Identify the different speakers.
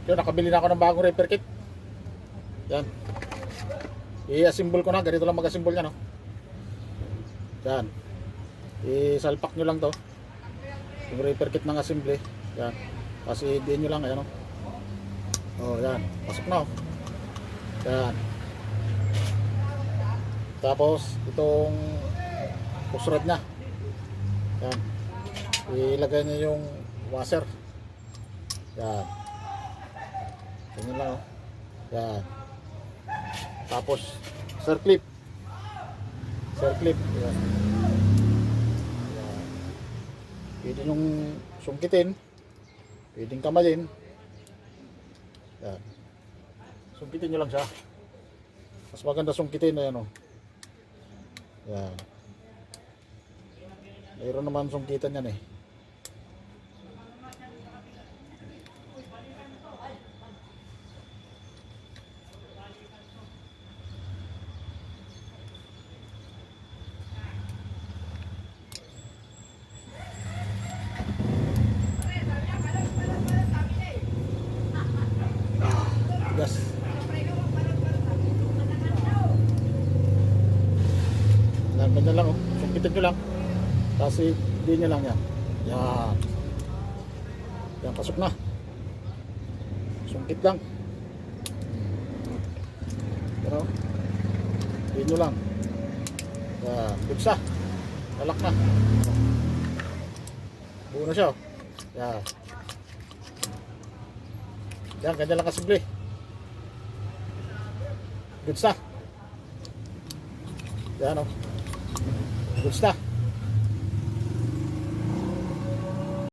Speaker 1: Yun, nakabili na ako ng bagong repair kit. Yan. I-assemble ko na. Ganito lang mag-assemble niya, no? Yan. I-salpak nyo lang to. Yung repair kit ng assembly. Yan. Kasi i-din nyo lang. Ayan, no? Oh, yan. Pasok na, oh. Yan. Tapos, itong push rod nya. Yan. Ilagay nyo yung washer. Yan. Ganyan lang, oh. Yan. Tapos circlip. Circlip. Yan. Yan. Pwede nyung sungkitin. Pwedeng kamayin. Yan. Sungkitin nyo lang siya. Mas maganda sungkitin. Ayan, oh. Yan. Mayroon naman sungkitan yan, eh. Yes. Ganyan lang, oh. Sungkitin nyo lang. Kasi di nyo lang yan. Yan. Yan, pasok na. Sungkit lang. Pero di nyo lang. Yan. Buksa. Lalak na. Buo na siya, oh. Yan. Yan, ganyan lang kasimple. Goods na. Yan, oh. Goods na.